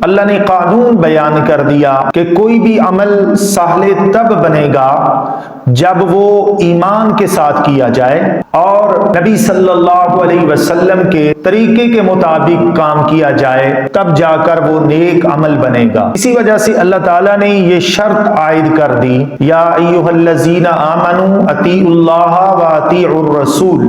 اللہ نے قانون بیان کر دیا کہ کوئی بھی عمل صالح تب بنے گا جب وہ ایمان کے ساتھ کیا جائے اور نبی صلی اللہ علیہ وسلم کے طریقے کے مطابق کام کیا جائے، تب جا کر وہ نیک عمل بنے گا۔ اسی وجہ سے اللہ تعالیٰ نے یہ شرط عائد کر دی، یا ایھا الذین آمنوا اطیعوا اللہ واطیعوا الرسول،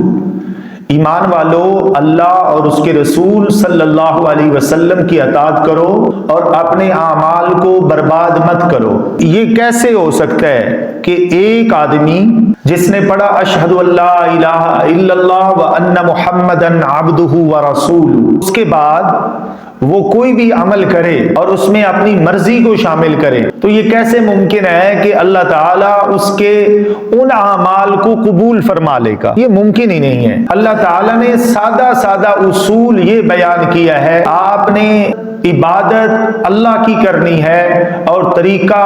ایمان والو اللہ اور اس کے رسول صلی اللہ علیہ وسلم کی اطاعت کرو اور اپنے اعمال کو برباد مت کرو۔ یہ کیسے ہو سکتا ہے کہ ایک آدمی جس نے پڑھا اشہد ان لا الہ الا اللہ وان محمدا عبدہ ورسولہ، اس کے بعد وہ کوئی بھی عمل کرے اور اس میں اپنی مرضی کو شامل کرے، تو یہ کیسے ممکن ہے کہ اللہ تعالیٰ اس کے ان اعمال کو قبول فرما لے گا؟ یہ ممکن ہی نہیں ہے۔ اللہ تعالیٰ نے سادہ سادہ اصول یہ بیان کیا ہے، آپ نے عبادت اللہ کی کرنی ہے اور طریقہ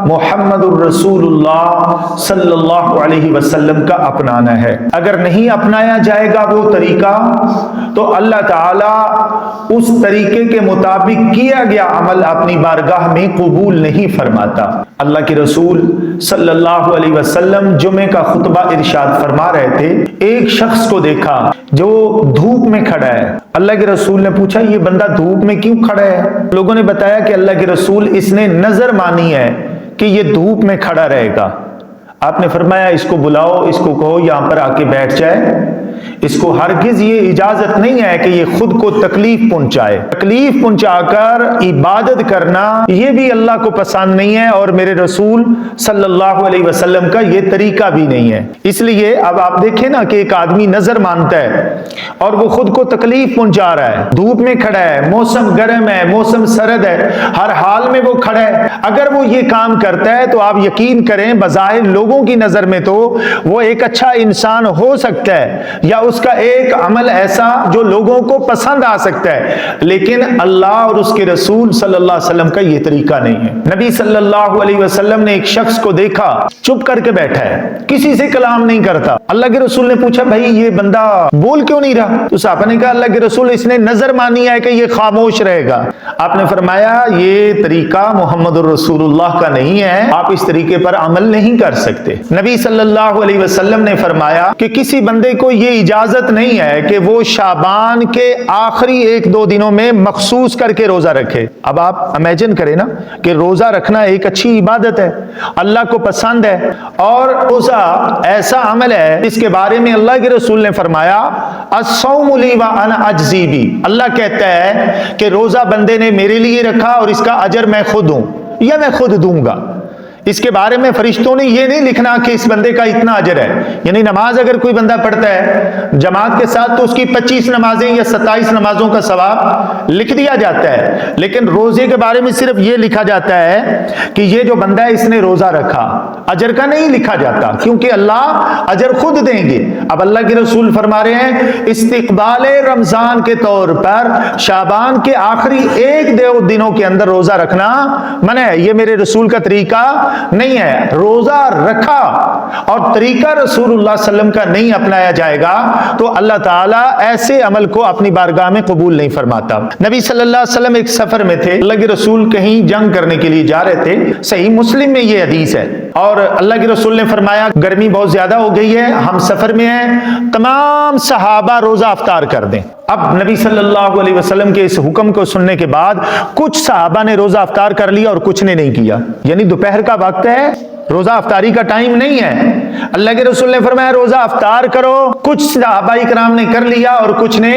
محمد الرسول اللہ صلی اللہ علیہ وسلم کا اپنانا ہے۔ اگر نہیں اپنایا جائے گا وہ طریقہ تو اللہ تعالیٰ اس طریقے کے مطابق کیا گیا عمل اپنی بارگاہ میں قبول نہیں فرماتا۔ اللہ کے رسول صلی اللہ علیہ وسلم جمعے کا خطبہ ارشاد فرما رہے تھے، ایک شخص کو دیکھا جو دھوپ میں کھڑا ہے۔ اللہ کے رسول نے پوچھا یہ بندہ دھوپ میں کیوں کھڑا ہے؟ لوگوں نے بتایا کہ اللہ کے رسول اس نے نظر مانی ہے کہ یہ دھوپ میں کھڑا رہے گا۔ آپ نے فرمایا اس کو بلاؤ، اس کو کہو یہاں پر آ کے بیٹھ جائے۔ اس کو ہرگز یہ اجازت نہیں ہے کہ یہ خود کو تکلیف پہنچائے۔ تکلیف پہنچا کر عبادت کرنا یہ بھی اللہ کو پسند نہیں ہے اور میرے رسول صلی اللہ علیہ وسلم کا یہ طریقہ بھی نہیں ہے۔ اس لیے اب آپ دیکھیں نا کہ ایک آدمی نظر مانتا ہے اور وہ خود کو تکلیف پہنچا رہا ہے، دھوپ میں کھڑا ہے، موسم گرم ہے، موسم سرد ہے، ہر حال میں وہ کھڑا ہے۔ اگر وہ یہ کام کرتا ہے تو آپ یقین کریں بظاہر لوگوں کی نظر میں تو وہ ایک اچھا انسان ہو سکتا ہے یا اس کا ایک عمل ایسا جو لوگوں کو پسند آ سکتا ہے، لیکن اللہ اور اس کے رسول صلی اللہ علیہ وسلم کا یہ طریقہ نہیں ہے۔ نبی صلی اللہ علیہ وسلم نے ایک شخص کو دیکھا چپ کر کے بیٹھا ہے، کسی سے کلام نہیں کرتا۔ اللہ کے رسول نے پوچھا بھائی یہ بندہ بول کیوں نہیں رہا؟ تو صحابہ نے کہا اللہ کے رسول اس نے نظر مانی ہے کہ یہ خاموش رہے گا۔ آپ نے فرمایا یہ طریقہ محمد الرسول اللہ کا نہیں ہے، آپ اس طریقے پر عمل نہیں کر سکتے۔ نبی صلی اللہ علیہ وسلم نے فرمایا کہ کسی بندے کو یہ اجازت نہیں ہے کہ وہ شعبان کے آخری ایک دو دنوں میں مخصوص کر کے روزہ رکھے۔ اب آپ امیجن کریں نا کہ روزہ رکھنا ایک اچھی عبادت ہے، اللہ کو پسند ہے، اور روزہ ایسا عمل ہے اس کے بارے میں اللہ کے رسول نے فرمایا الصوم لی وانا اجزی بی، اللہ کہتا ہے کہ روزہ بندے نے میرے لیے رکھا اور اس کا اجر میں خود ہوں یا میں خود دوں گا۔ اس کے بارے میں فرشتوں نے یہ نہیں لکھنا کہ اس بندے کا اتنا اجر ہے، یعنی نماز اگر کوئی بندہ پڑھتا ہے جماعت کے ساتھ تو اس کی 25 نمازیں یا 27 نمازوں کا ثواب لکھ دیا جاتا ہے، لیکن روزے کے بارے میں صرف یہ لکھا جاتا ہے کہ یہ جو بندہ ہے اس نے روزہ رکھا، اجر کا نہیں لکھا جاتا کیونکہ اللہ اجر خود دیں گے۔ اب اللہ کے رسول فرما رہے ہیں استقبال رمضان کے طور پر شعبان کے آخری ایک دو دنوں کے اندر روزہ رکھنا منع ہے، یہ میرے رسول کا طریقہ نہیں ہے۔ روزہ رکھا اور طریقہ رسول اللہ صلی اللہ علیہ وسلم کا نہیں اپنایا جائے گا تو اللہ تعالیٰ ایسے عمل کو اپنی بارگاہ میں قبول نہیں فرماتا۔ نبی صلی اللہ علیہ وسلم ایک سفر میں تھے، اللہ کے رسول کہیں جنگ کرنے کے لیے جا رہے تھے، صحیح مسلم میں یہ حدیث ہے، اور اللہ کے رسول نے فرمایا گرمی بہت زیادہ ہو گئی ہے، ہم سفر میں ہیں، تمام صحابہ روزہ افطار کر دیں۔ اب نبی صلی اللہ علیہ وسلم کے اس حکم کو سننے کے بعد کچھ صحابہ نے روزہ افطار کر لیا اور کچھ نے نہیں کیا، یعنی دوپہر کا وقت ہے، روزہ افطاری کا ٹائم نہیں ہے۔ اللہ کے رسول نے فرمایا روزہ افطار کرو، کچھ صحابہ کرام نے کر لیا اور کچھ نے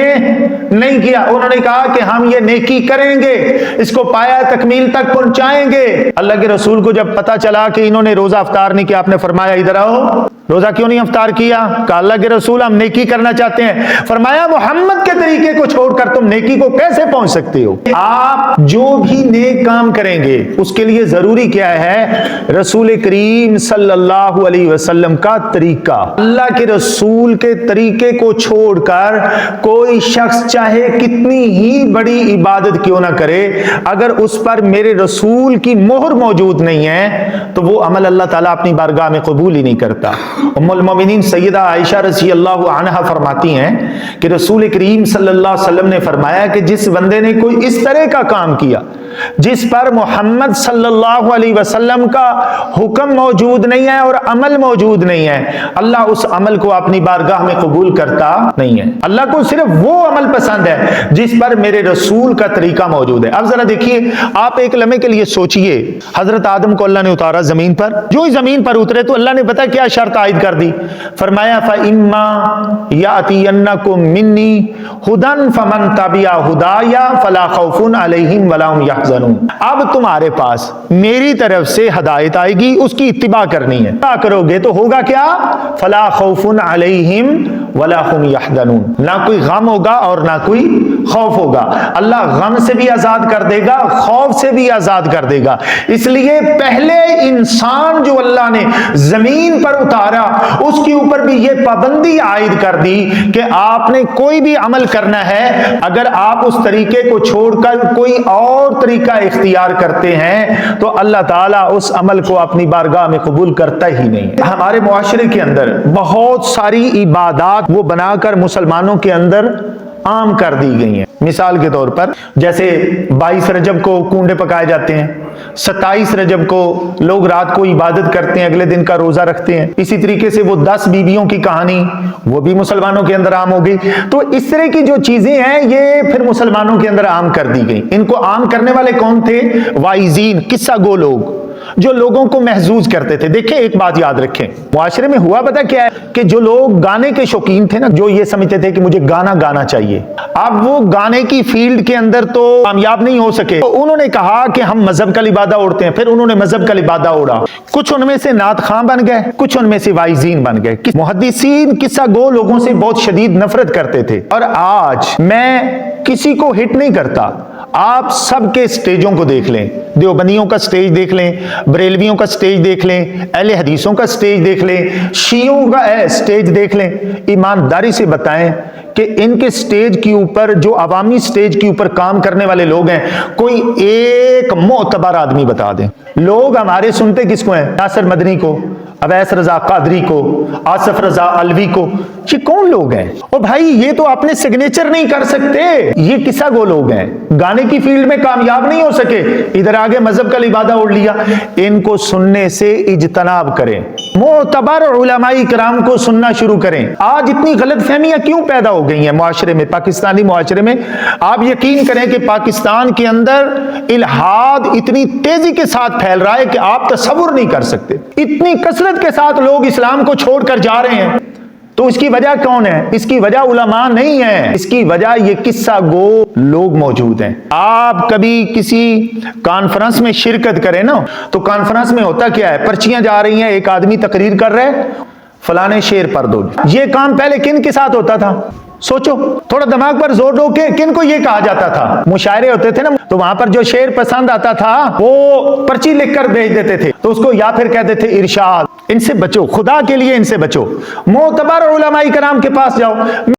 نہیں کیا۔ انہوں نے کہا کہ ہم یہ نیکی کریں گے، اس کو پایا تکمیل تک پہنچائیں گے۔ اللہ کے رسول کو جب پتا چلا کہ انہوں نے روزہ افطار نہیں کیا، آپ نے فرمایا ادھر آؤ، روزہ کیوں نہیں افطار کیا؟ کہا اللہ کے رسول ہم نیکی کرنا چاہتے ہیں۔ فرمایا محمد کے طریقے کو چھوڑ کر تم نیکی کو کیسے پہنچ سکتے ہو؟ آپ جو بھی نیک کام کریں گے اس کے لیے ضروری کیا ہے؟ رسول کریم صلی اللہ علیہ وسلم کا طریقہ۔ اللہ کے رسول کے طریقے کو چھوڑ کر کوئی شخص چاہے کتنی ہی بڑی عبادت کیوں نہ کرے، اگر اس پر میرے رسول کی مہر موجود نہیں ہے تو وہ عمل اللہ تعالیٰ اپنی بارگاہ میں قبول ہی نہیں کرتا۔ ام المومنین سیدہ عائشہ رضی اللہ عنہا فرماتی ہیں کہ رسول کریم صلی اللہ علیہ وسلم نے فرمایا کہ جس بندے نے کوئی اس طرح کا کام کیا جس پر محمد صلی اللہ علیہ وسلم کا حکم موجود نہیں ہے اور عمل موجود نہیں ہے، اللہ اس عمل کو اپنی بارگاہ میں قبول کرتا نہیں ہے۔ اللہ کو صرف وہ عمل پسند ہے جس پر میرے رسول کا طریقہ موجود ہے۔ اب ذرا دیکھیے، آپ ایک لمحے کے لیے سوچئے، حضرت آدم کو اللہ نے اتارا زمین پر، جو ہی زمین پر اترے تو اللہ نے پتہ کیا شرط عائد کر دی؟ فرمایا فَإِمَّا يَأْتِيَنَّكُم مِّنِّي هُدًى فَمَن تَبِعَ هُدَايَ فَلَا خَوْفٌ عَلَيْهِمْ وَلَا هُمْ يَحْزَنُونَ۔ اب تمہارے پاس میری طرف سے ہدایت آئے گی، اس کی اتباع کرنی ہے، اتباع کرو گے تو ہوگا کیا؟ فَلَا خَوْفٌ عَلَيْهِمْ وَلَا هُمْ يَحْزَنُونَ، نہ کوئی غم ہوگا اور نہ کوئی خوف ہوگا۔ اللہ غم سے بھی آزاد کر دے گا، خوف سے بھی آزاد کر دے گا۔ اس لیے پہلے انسان جو اللہ نے زمین پر اتارا، اس کے اوپر بھی یہ پابندی عائد کر دی کہ آپ نے کوئی بھی عمل کرنا ہے، اگر آپ اس طریقے کو چھوڑ کر کوئی اور طریقہ اختیار کرتے ہیں تو اللہ تعالیٰ اس عمل کو اپنی بارگاہ میں قبول کرتا ہی نہیں۔ ہمارے معاشرے کے اندر بہت ساری عبادات وہ بنا کر مسلمانوں کے اندر عام کر دی گئی ہیں۔ مثال کے طور پر جیسے 22 رجب کو کنڈے پکائے جاتے ہیں، 27 رجب کو لوگ رات کو عبادت کرتے ہیں، اگلے دن کا روزہ رکھتے ہیں۔ اسی طریقے سے وہ 10 بیویوں کی کہانی وہ بھی مسلمانوں کے اندر عام ہو گئی۔ تو اس طرح کی جو چیزیں ہیں یہ پھر مسلمانوں کے اندر عام کر دی گئی۔ ان کو عام کرنے والے کون تھے؟ واعظین، قصہ گو لوگ جو لوگوں کو محظوظ کرتے تھے۔ دیکھیں ایک بات یاد رکھیں، معاشرے میں ہوا پتہ کیا ہے کہ جو لوگ گانے کے شوقین تھے نا، جو یہ سمجھتے تھے کہ مجھے گانا گانا چاہیے، اب وہ گانے کی فیلڈ کے اندر تو کامیاب نہیں ہو سکے، تو انہوں نے کہا کہ ہم مذہب کا لبادہ اوڑھتے ہیں۔ پھر انہوں نے مذہب کا لبادہ اوڑھا، کچھ ان میں سے نعت خواں بن گئے، کچھ ان میں سے واعظین بن گئے۔ محدثین قصہ گو لوگوں سے بہت شدید نفرت کرتے تھے۔ اور آج میں کسی کو ہٹ نہیں کرتا، آپ سب کے سٹیجوں کو دیکھ لیں، دیوبندیوں کا سٹیج دیکھ لیں، بریلویوں کا سٹیج دیکھ لیں، اہل حدیثوں کا سٹیج دیکھ لیں، شیعوں کا سٹیج دیکھ لیں، ایمانداری سے بتائیں کہ ان کے سٹیج کے اوپر جو عوامی سٹیج کے اوپر کام کرنے والے لوگ ہیں، کوئی ایک معتبر آدمی بتا دیں۔ لوگ ہمارے سنتے کس کو ہیں؟ ناصر مدنی کو، اویس رضا قادری کو، آصف رضا علوی کو۔ یہ کون لوگ ہیں؟ اور بھائی یہ تو اپنے سگنیچر نہیں کر سکتے، یہ قصہ گو لوگ ہیں، گانے کی فیلڈ میں کامیاب نہیں ہو سکے، ادھر آگے مذہب کا لبادہ اوڑھ لیا۔ ان کو سننے سے اجتناب کریں، معتبر علماء کرام کو سننا شروع کریں۔ آج اتنی غلط فہمیاں کیوں پیدا ہو گئی ہیں معاشرے میں، پاکستانی معاشرے میں؟ آپ یقین کریں کہ پاکستان کے اندر الحاد اتنی تیزی کے ساتھ پھیل رہا ہے کہ آپ تصور نہیں کر سکتے، اتنی کثرت کے ساتھ لوگ اسلام کو چھوڑ کر جا رہے ہیں۔ تو اس کی وجہ کون ہے؟ اس کی وجہ علماء نہیں ہے، اس کی وجہ یہ قصہ گو لوگ موجود ہیں۔ آپ کبھی کسی کانفرنس میں شرکت کریں نا، تو کانفرنس میں ہوتا کیا ہے؟ پرچیاں جا رہی ہیں، ایک آدمی تقریر کر رہے، فلانے شعر پڑھ دو۔ یہ کام پہلے کن کے ساتھ ہوتا تھا؟ سوچو، تھوڑا دماغ پر زور دو کہ کن کو یہ کہا جاتا تھا؟ مشاعرے ہوتے تھے نا، تو وہاں پر جو شعر پسند آتا تھا وہ پرچی لکھ کر بھیج دیتے تھے، تو اس کو یا پھر کہتے تھے ارشاد۔ ان سے بچو، خدا کے لیے ان سے بچو، معتبر علماء کرام کے پاس جاؤ۔